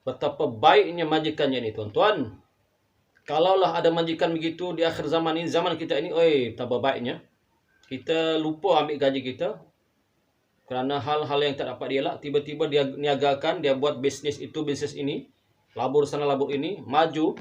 Betapa baiknya majikannya ini, tuan-tuan. Kalaulah ada majikan begitu di akhir zaman ini, zaman kita ini, betapa baiknya. Kita lupa ambil gaji kita kerana hal-hal yang tak dapat dielak. Tiba-tiba dia niagakan, dia buat bisnes itu, bisnes ini, labur sana labur ini, maju.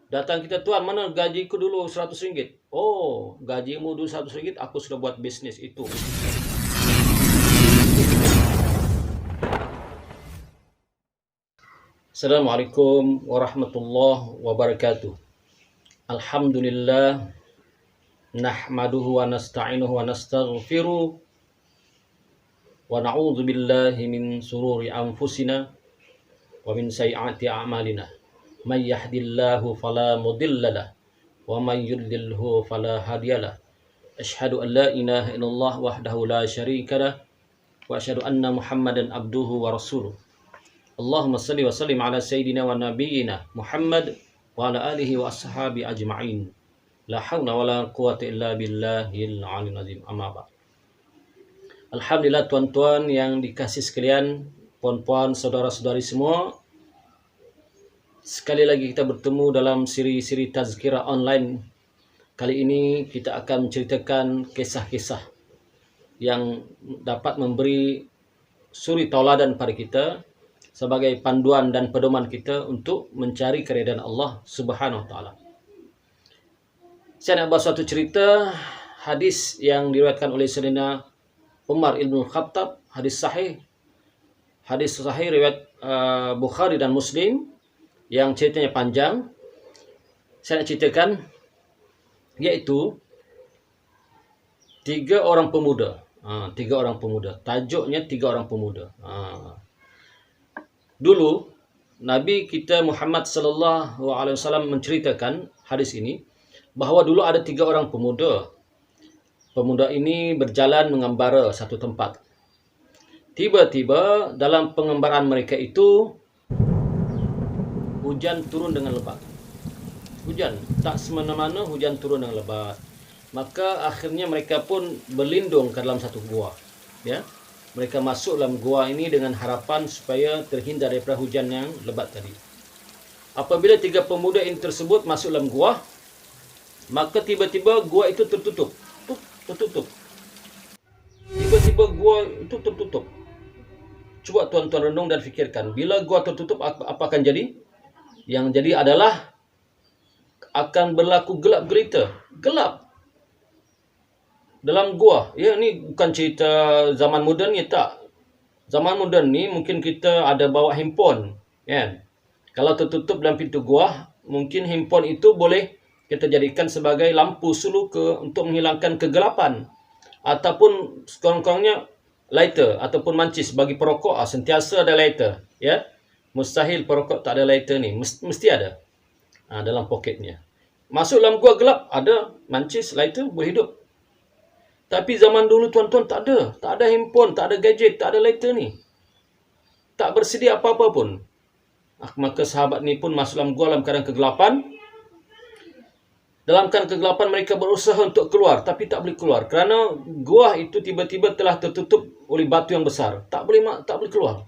Datang kita, tuan, mana gajiku dulu RM100? Oh, gajimu dulu RM100, aku sudah buat bisnes itu. Assalamualaikum warahmatullahi wabarakatuh. Alhamdulillah, nahmaduhu wa nasta'inuhu wa nastaghfiruh, wa na'udzu billahi min sururi anfusina wa min sayyiati a'malina. May yahdihillahu fala mudilla lahu wa may yudlilhu fala hadiyalah. Asyhadu an la ilaha illallah wahdahu la syarika lah wa asyhadu anna Muhammadan abduhu wa rasuluh. Allahumma salli wa sallim ala sayyidina wa nabiyyina Muhammad wa ala alihi wa ashabi ajma'in. La hawla wa la quwata illa billahil aliyil azim. Amma ba'd. Alhamdulillah, tuan-tuan yang dikasih sekalian, puan-puan, saudara-saudari semua. Sekali lagi kita bertemu dalam siri-siri tazkirah online. Kali ini kita akan menceritakan kisah-kisah yang dapat memberi suri tauladan pada kita sebagai panduan dan pedoman kita untuk mencari keridhaan Allah Subhanahu wa taala. Saya nak bahas suatu cerita hadis yang diriwayatkan oleh Sayyidina Umar Ibn Khattab, hadis sahih. Hadis sahih riwayat Bukhari dan Muslim yang ceritanya panjang. Saya nak ceritakan iaitu tiga orang pemuda. Tajuknya tiga orang pemuda. Dulu Nabi kita Muhammad sallallahu alaihi wasallam menceritakan hadis ini bahawa dulu ada tiga orang pemuda. Pemuda ini berjalan mengembara satu tempat. Tiba-tiba dalam pengembaraan mereka itu hujan turun dengan lebat. Hujan, tak semena-mena hujan turun dengan lebat. Maka akhirnya mereka pun berlindung ke dalam satu gua. Ya. Mereka masuk dalam gua ini dengan harapan supaya terhindar daripada hujan yang lebat tadi. Apabila tiga pemuda ini tersebut masuk dalam gua, maka tiba-tiba gua itu tertutup. Tiba-tiba gua itu tertutup. Cuba tuan-tuan renung dan fikirkan, bila gua tertutup apa akan jadi? Yang jadi adalah akan berlaku gelap gelita. Gelap dalam gua. Ya, ni bukan cerita zaman moden ni, tak. Zaman moden ni mungkin kita ada bawa handphone, kan. Kalau tertutup dalam pintu gua, mungkin handphone itu boleh kita jadikan sebagai lampu sulu untuk menghilangkan kegelapan, ataupun sekurang-kurangnya lighter ataupun mancis bagi perokok. Sentiasa ada lighter, ya. Mustahil perokok tak ada lighter ni, mesti ada dalam poketnya. Masuk dalam gua gelap, ada mancis, lighter, boleh hidup. Tapi zaman dulu, tuan-tuan, tak ada handphone, tak ada gadget, tak ada lighter ni. Tak bersedia apa-apa pun. Maka sahabat ni pun masuk dalam gua dalam keadaan kegelapan. Dalam keadaan kegelapan mereka berusaha untuk keluar, tapi tak boleh keluar kerana gua itu tiba-tiba telah tertutup oleh batu yang besar. Tak boleh keluar.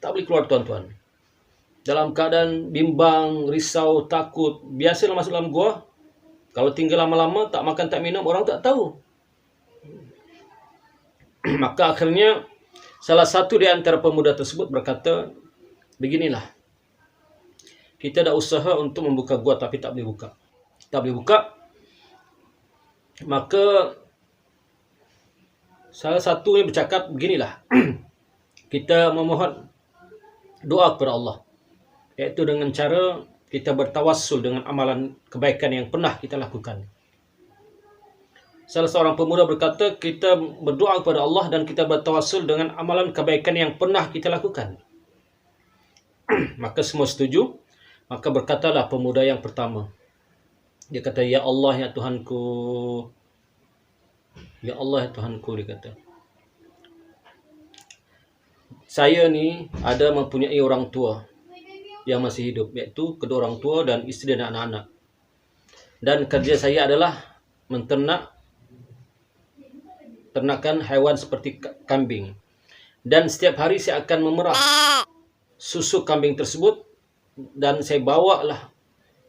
Tak boleh keluar, tuan-tuan. Dalam keadaan bimbang, risau, takut. Biasalah masuk dalam gua, kalau tinggal lama-lama, tak makan, tak minum, orang tak tahu. Maka akhirnya salah satu di antara pemuda tersebut berkata, beginilah, kita dah usaha untuk membuka gua tapi tak boleh buka. Maka salah satunya bercakap, beginilah, kita memohon doa kepada Allah, iaitu dengan cara kita bertawassul dengan amalan kebaikan yang pernah kita lakukan. Salah seorang pemuda berkata, kita berdoa kepada Allah dan kita bertawassul dengan amalan kebaikan yang pernah kita lakukan. Maka semua setuju. Maka berkatalah pemuda yang pertama. Dia kata, Ya Allah, ya Tuhanku. Ya Allah, ya Tuhanku, dia kata. Saya ni ada mempunyai orang tua yang masih hidup, iaitu kedua orang tua dan isteri dan anak-anak. Dan kerja saya adalah ternakan haiwan seperti kambing. Dan setiap hari saya akan memerah susu kambing tersebut dan saya bawalah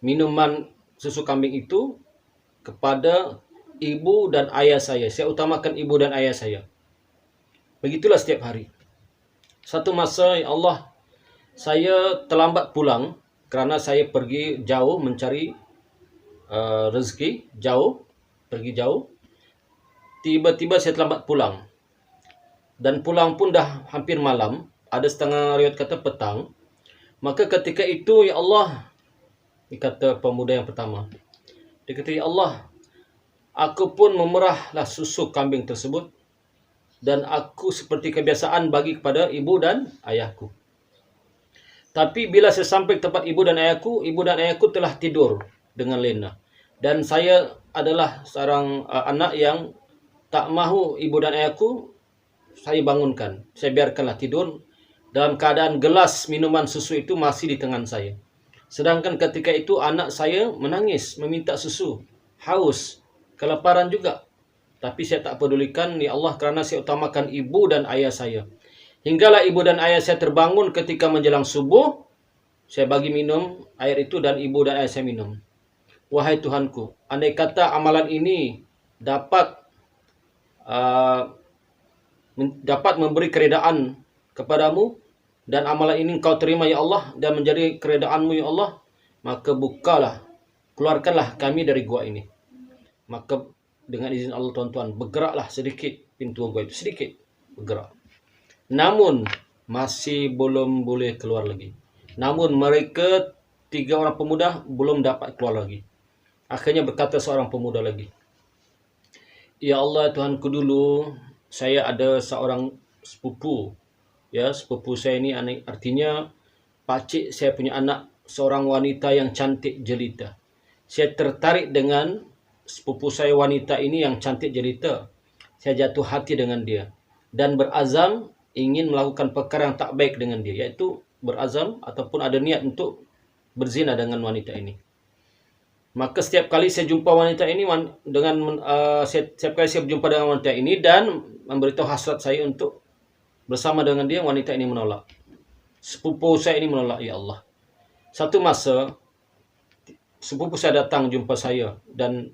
minuman susu kambing itu kepada ibu dan ayah saya. Saya utamakan ibu dan ayah saya. Begitulah setiap hari. Satu masa, ya Allah, saya terlambat pulang kerana saya pergi jauh mencari rezeki, pergi jauh. Tiba-tiba saya terlambat pulang. Dan pulang pun dah hampir malam. Ada setengah riwayat kata petang. Maka ketika itu, ya Allah, dia kata pemuda yang pertama. Dia kata, ya Allah, aku pun memerahlah susu kambing tersebut. Dan aku seperti kebiasaan bagi kepada ibu dan ayahku. Tapi bila saya sampai ke tempat ibu dan ayahku telah tidur dengan lena. Dan saya adalah seorang anak yang tak mahu ibu dan ayahku saya bangunkan. Saya biarkanlah tidur dalam keadaan gelas minuman susu itu masih di tangan saya. Sedangkan ketika itu anak saya menangis, meminta susu, haus, kelaparan juga. Tapi saya tak pedulikan, ya Allah, kerana saya utamakan ibu dan ayah saya. Hinggalah ibu dan ayah saya terbangun ketika menjelang subuh, saya bagi minum air itu dan ibu dan ayah saya minum. Wahai Tuhanku, andai kata amalan ini dapat memberi keredaan kepadamu dan amalan ini engkau terima ya Allah dan menjadi keredaanmu ya Allah, maka keluarkanlah kami dari gua ini. Maka dengan izin Allah tuan-tuan, bergeraklah sedikit pintu gua itu, sedikit bergerak. Namun masih belum boleh keluar lagi. Namun mereka 3 orang pemuda belum dapat keluar lagi. Akhirnya berkata seorang pemuda lagi, ya Allah Tuhanku, dulu saya ada seorang sepupu. Ya, sepupu saya ini artinya pakcik saya punya anak, seorang wanita yang cantik jelita. Saya tertarik dengan sepupu saya wanita ini yang cantik jelita. Saya jatuh hati dengan dia dan berazam ingin melakukan perkara yang tak baik dengan dia, yaitu berazam ataupun ada niat untuk berzina dengan wanita ini. Maka setiap kali saya jumpa wanita ini setiap kali saya berjumpa dengan wanita ini dan memberitahu hasrat saya untuk bersama dengan dia, wanita ini menolak. Sepupu saya ini menolak, ya Allah. Satu masa sepupu saya datang jumpa saya dan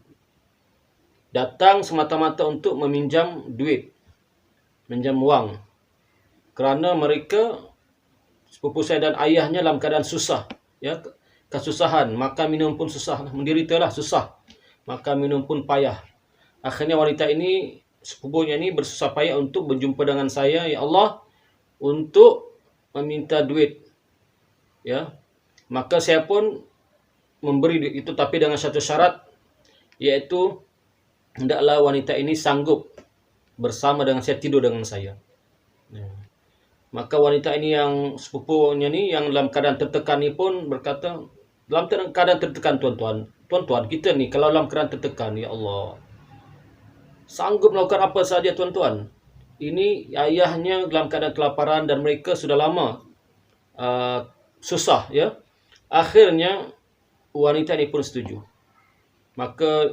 datang semata-mata untuk meminjam duit, minjam wang. Kerana mereka, sepupu saya dan ayahnya dalam keadaan susah, ya, kesusahan, makan minum pun susah, menderitalah susah, makan minum pun payah. Akhirnya wanita ini, sepupunya ini bersusah payah untuk berjumpa dengan saya, ya Allah, untuk meminta duit. Ya, maka saya pun memberi duit itu, tapi dengan satu syarat, yaitu hendaklah wanita ini sanggup bersama dengan saya, tidur dengan saya. Ya. Maka wanita ini yang sepupunya ini yang dalam keadaan tertekan ini pun berkata, dalam keadaan tertekan tuan-tuan, kita ni kalau dalam keadaan tertekan, ya Allah, sanggup melakukan apa saja tuan-tuan. Ini ayahnya dalam keadaan kelaparan dan mereka sudah lama susah, ya. Akhirnya wanita ini pun setuju. Maka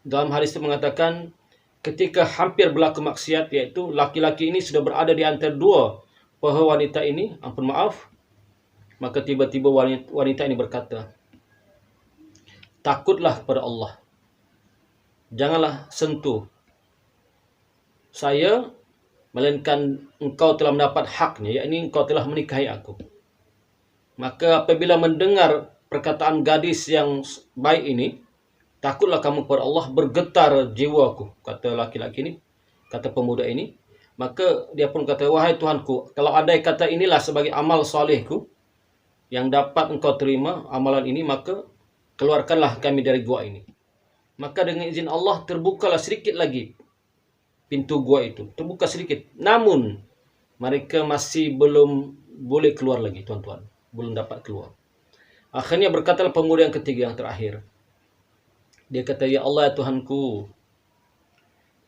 dalam hadis itu mengatakan ketika hampir berlaku maksiat, yaitu laki-laki ini sudah berada di antara dua paha wanita ini, ampun maaf, maka tiba-tiba wanita ini berkata, takutlah kepada Allah, janganlah sentuh saya, melainkan engkau telah mendapat haknya, yakni engkau telah menikahi aku. Maka apabila mendengar perkataan gadis yang baik ini, takutlah kamu kepada Allah, bergetar jiwaku, kata laki-laki ini, kata pemuda ini. Maka dia pun kata, wahai Tuhanku, kalau andai kata inilah sebagai amal solehku yang dapat engkau terima amalan ini, maka keluarkanlah kami dari gua ini. Maka dengan izin Allah terbukalah sedikit lagi pintu gua itu, terbuka sedikit. Namun mereka masih belum boleh keluar lagi tuan-tuan, belum dapat keluar. Akhirnya berkatalah pemuda yang ketiga, yang terakhir. Dia kata, ya Allah, ya Tuhanku,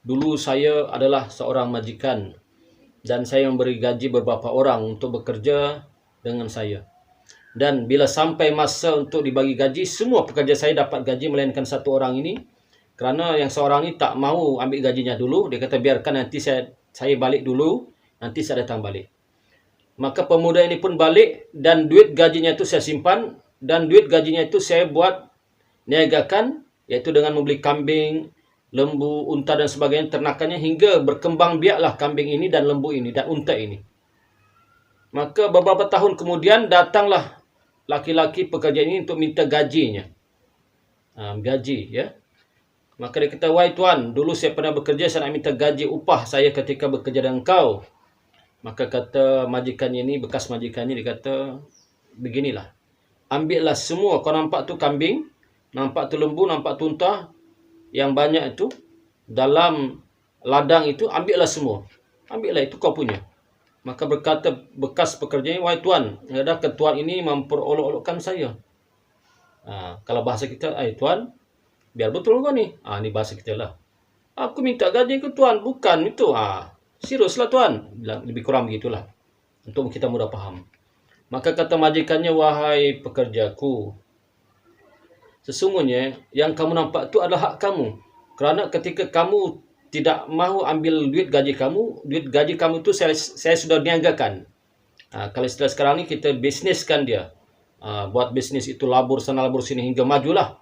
dulu saya adalah seorang majikan dan saya memberi gaji beberapa orang untuk bekerja dengan saya. Dan bila sampai masa untuk dibagi gaji, semua pekerja saya dapat gaji melainkan satu orang ini. Kerana yang seorang ini tak mahu ambil gajinya dulu. Dia kata, biarkan nanti saya balik dulu, nanti saya datang balik. Maka pemuda ini pun balik dan duit gajinya itu saya simpan dan duit gajinya itu saya buat niagakan, yaitu dengan membeli kambing, lembu, unta dan sebagainya, ternakannya hingga berkembang biaklah kambing ini dan lembu ini dan unta ini. Maka beberapa tahun kemudian datanglah laki-laki pekerja ini untuk minta gajinya. Gaji, ya. Maka dia kata, wahai tuan, dulu saya pernah bekerja, saya nak minta gaji upah saya ketika bekerja dengan kau. Maka kata majikannya ini, bekas majikannya, dia kata, beginilah. Ambillah semua, kau nampak tu kambing, nampak tu lembu, nampak tu unta, yang banyak itu, dalam ladang itu, ambillah semua. Ambillah, itu kau punya. Maka berkata bekas pekerjanya, wahai tuan, adakah tuan ini memperolok-olokkan saya? Kalau bahasa kita, tuan, biar betul kau ni. Ni bahasa kita lah. Aku minta gaji ke tuan, bukan itu. Serius lah tuan. Lebih kurang begitulah. Untuk kita mudah faham. Maka kata majikannya, wahai pekerjaku, sesungguhnya yang kamu nampak itu adalah hak kamu. Kerana ketika kamu tidak mahu ambil duit gaji kamu itu saya sudah niagakan. Kalau istilah sekarang ni kita bisniskan dia. Buat bisnis itu labur sana labur sini hingga majulah.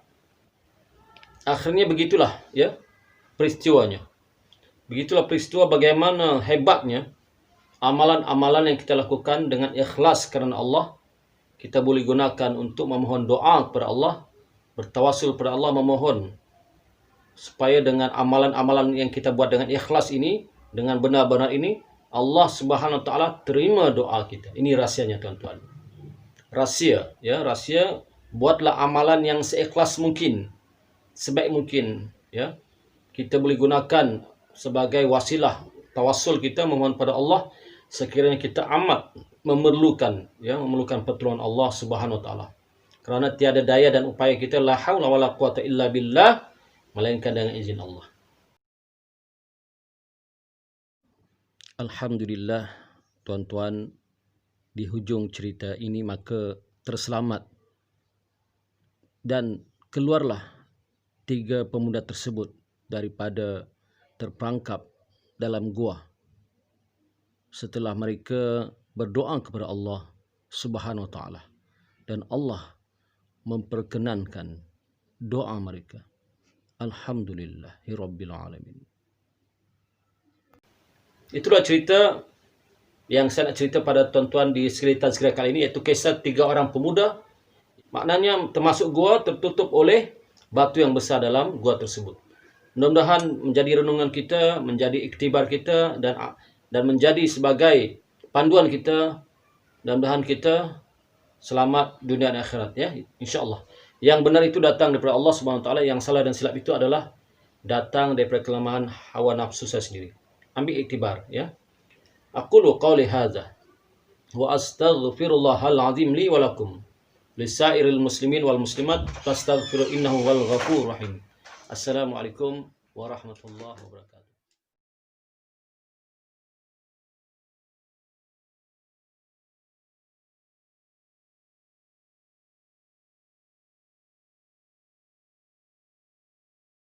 Akhirnya begitulah ya peristiwanya. Begitulah peristiwa bagaimana hebatnya amalan-amalan yang kita lakukan dengan ikhlas kerana Allah. Kita boleh gunakan untuk memohon doa kepada Allah, bertawassul kepada Allah, memohon supaya dengan amalan-amalan yang kita buat dengan ikhlas ini, dengan benar-benar ini, Allah Subhanahu Wa Taala terima doa kita. Ini rahsianya tuan-tuan. Rahsia, ya, rahsia, buatlah amalan yang seikhlas mungkin, sebaik mungkin, ya. Kita boleh gunakan sebagai wasilah tawassul kita memohon pada Allah sekiranya kita amat memerlukan pertolongan Allah Subhanahu Wa Taala. Kerana tiada daya dan upaya kita, la haula wala quwata illa billah, melainkan dengan izin Allah. Alhamdulillah, tuan-tuan, di hujung cerita ini maka terselamat dan keluarlah 3 pemuda tersebut daripada terperangkap dalam gua setelah mereka berdoa kepada Allah Subhanahu Wa Taala dan Allah memperkenankan doa mereka. Alhamdulillahirabbil alamin. Itulah cerita yang saya nak cerita pada tuan-tuan di cerita kali ini, iaitu kisah 3 orang pemuda. Maknanya termasuk gua tertutup oleh batu yang besar dalam gua tersebut. Mudah-mudahan menjadi renungan kita, menjadi iktibar kita dan menjadi sebagai panduan kita. Mudah-mudahan kita selamat dunia dan akhirat, ya, insya-Allah. Yang benar itu datang daripada Allah Subhanahu Wa Taala, yang salah dan silap itu adalah datang daripada kelemahan hawa nafsu saya sendiri. Ambil iktibar, ya. Aqulu qawli hadza wa astaghfirullahal azim li wa lakum lisairil muslimin wal muslimat fastaghfiru innahu wal ghafurur rahim. Assalamualaikum warahmatullahi wabarakatuh.